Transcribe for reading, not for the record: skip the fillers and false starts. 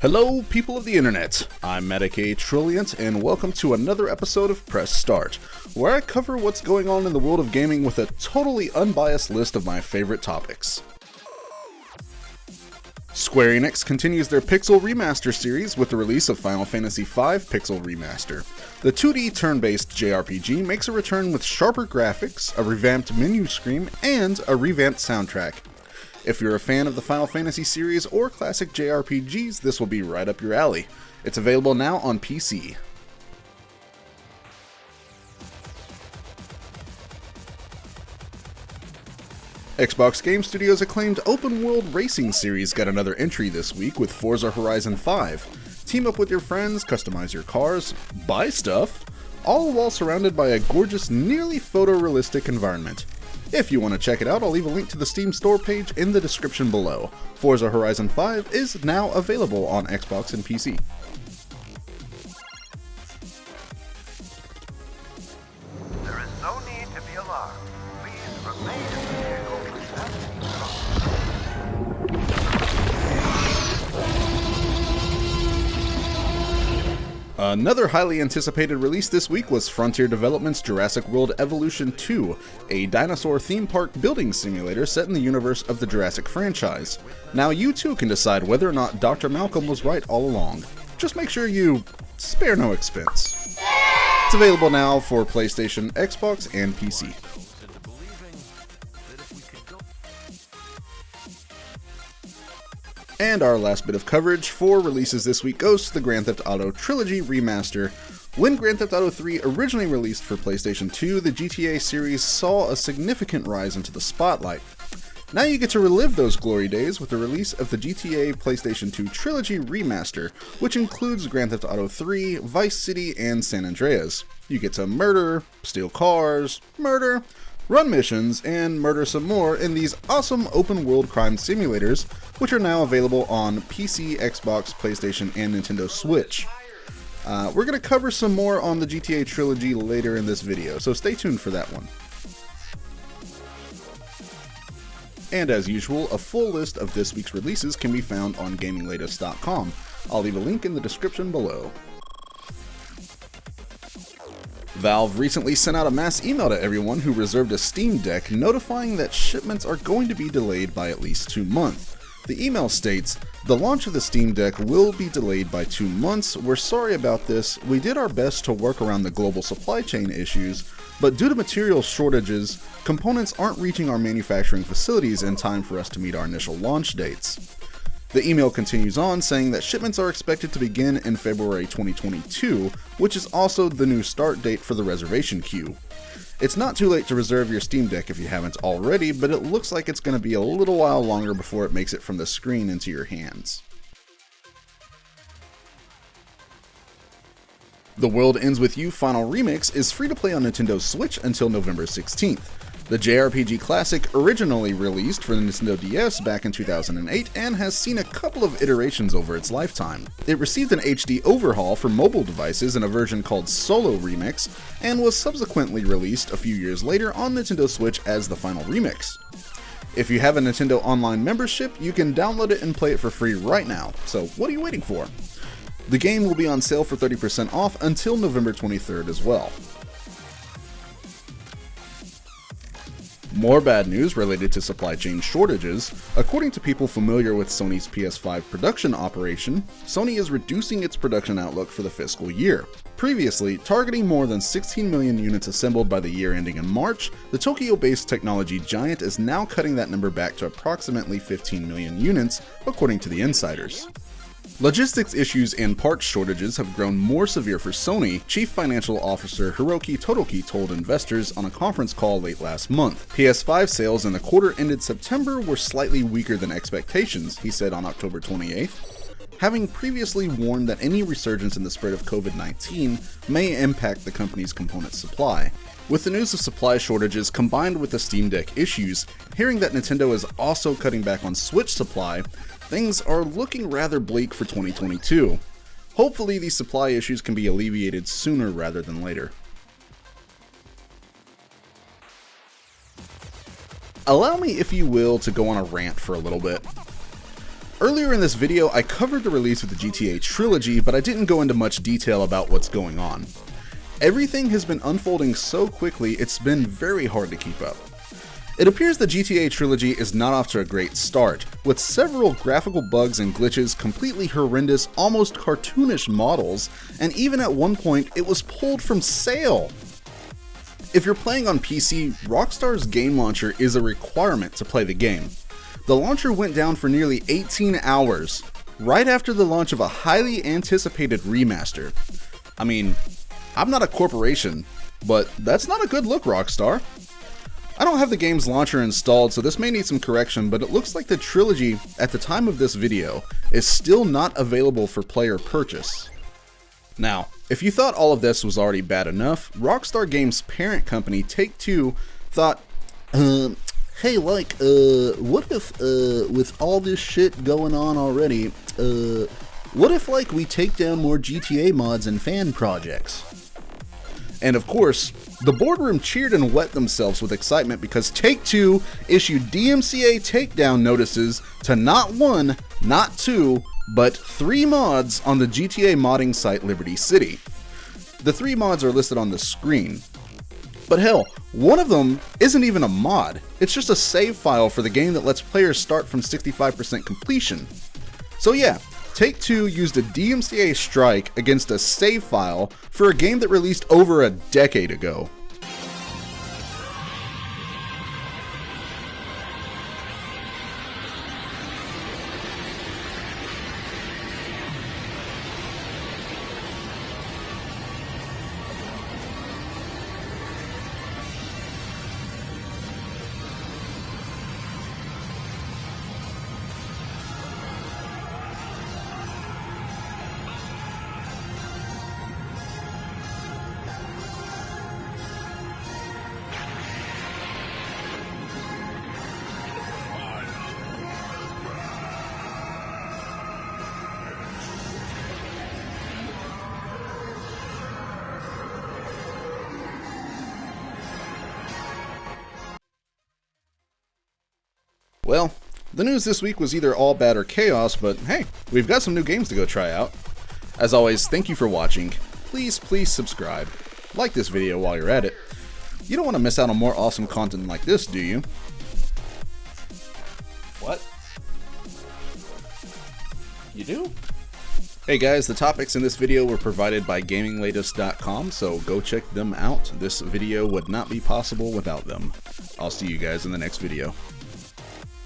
Hello, people of the internet. I'm Medicaid Trilient, and welcome to another episode of Press Start, where I cover what's going on in the world of gaming with a totally unbiased list of my favorite topics. Square Enix continues their Pixel Remaster series with the release of Final Fantasy V Pixel Remaster. The 2D turn-based JRPG makes a return with sharper graphics, a revamped menu screen, and a revamped soundtrack. If you're a fan of the Final Fantasy series or classic JRPGs, this will be right up your alley. It's available now on PC. Xbox Game Studios' acclaimed open-world racing series got another entry this week with Forza Horizon 5. Team up with your friends, customize your cars, buy stuff, all while surrounded by a gorgeous, nearly photorealistic environment. If you want to check it out, I'll leave a link to the Steam store page in the description below. Forza Horizon 5 is now available on Xbox and PC. There is no need to be alarmed. Please remain in the vehicle with that. Another highly anticipated release this week was Frontier Development's Jurassic World Evolution 2, a dinosaur theme park building simulator set in the universe of the Jurassic franchise. Now you too can decide whether or not Dr. Malcolm was right all along. Just make sure you spare no expense. It's available now for PlayStation, Xbox, and PC. And our last bit of coverage for releases this week goes to the Grand Theft Auto Trilogy Remaster. When Grand Theft Auto 3 originally released for PlayStation 2, the GTA series saw a significant rise into the spotlight. Now you get to relive those glory days with the release of the GTA PlayStation 2 Trilogy Remaster, which includes Grand Theft Auto 3, Vice City, and San Andreas. You get to murder, steal cars, murder, run missions, and murder some more in these awesome open-world crime simulators, which are now available on PC, Xbox, PlayStation, and Nintendo Switch. We're going to cover some more on the GTA Trilogy later in this video, so stay tuned for that one. And as usual, a full list of this week's releases can be found on gaminglatest.com. I'll leave a link in the description below. Valve recently sent out a mass email to everyone who reserved a Steam Deck notifying that shipments are going to be delayed by at least 2 months. The email states, "The launch of the Steam Deck will be delayed by 2 months. We're sorry about this. We did our best to work around the global supply chain issues, but due to material shortages, components aren't reaching our manufacturing facilities in time for us to meet our initial launch dates." The email continues on saying that shipments are expected to begin in February 2022, which is also the new start date for the reservation queue. It's not too late to reserve your Steam Deck if you haven't already, but it looks like it's going to be a little while longer before it makes it from the screen into your hands. The World Ends With You Final Remix is free to play on Nintendo Switch until November 16th. The JRPG classic originally released for the Nintendo DS back in 2008 and has seen a couple of iterations over its lifetime. It received an HD overhaul for mobile devices in a version called Solo Remix, and was subsequently released a few years later on Nintendo Switch as the Final Remix. If you have a Nintendo Online membership, you can download it and play it for free right now, so what are you waiting for? The game will be on sale for 30% off until November 23rd as well. More bad news related to supply chain shortages. According to people familiar with Sony's PS5 production operation, Sony is reducing its production outlook for the fiscal year. Previously, targeting more than 16 million units assembled by the year ending in March, the Tokyo-based technology giant is now cutting that number back to approximately 15 million units, according to the insiders. Logistics issues and parts shortages have grown more severe for Sony, Chief Financial Officer Hiroki Totoki told investors on a conference call late last month. PS5 sales in the quarter ended September were slightly weaker than expectations, he said on October 28th, having previously warned that any resurgence in the spread of COVID-19 may impact the company's component supply. With the news of supply shortages combined with the Steam Deck issues, hearing that Nintendo is also cutting back on Switch supply, things are looking rather bleak for 2022. Hopefully these supply issues can be alleviated sooner rather than later. Allow me, if you will, to go on a rant for a little bit. Earlier in this video, I covered the release of the GTA Trilogy, but I didn't go into much detail about what's going on. Everything has been unfolding so quickly, it's been very hard to keep up. It appears the GTA Trilogy is not off to a great start, with several graphical bugs and glitches, completely horrendous, almost cartoonish models, and even at one point it was pulled from sale. If you're playing on PC, Rockstar's game launcher is a requirement to play the game. The launcher went down for nearly 18 hours, right after the launch of a highly anticipated remaster. I mean, I'm not a corporation, but that's not a good look, Rockstar. I don't have the game's launcher installed, so this may need some correction, but it looks like the Trilogy, at the time of this video, is still not available for player purchase. Now, if you thought all of this was already bad enough, Rockstar Games' parent company, Take-Two, thought, hey, what if, with all this shit going on already, what if, we take down more GTA mods and fan projects? And of course, the boardroom cheered and wet themselves with excitement because Take-Two issued DMCA takedown notices to not 1, not 2, but 3 mods on the GTA modding site Liberty City. The 3 mods are listed on the screen. But hell, one of them isn't even a mod. It's just a save file for the game that lets players start from 65% completion. So yeah, Take-Two used a DMCA strike against a save file for a game that released over a decade ago. Well, the news this week was either all bad or chaos, but hey, we've got some new games to go try out. As always, thank you for watching. Please subscribe. Like this video while you're at it. You don't want to miss out on more awesome content like this, do you? What? You do? Hey guys, the topics in this video were provided by GamingLatest.com, so go check them out. This video would not be possible without them. I'll see you guys in the next video.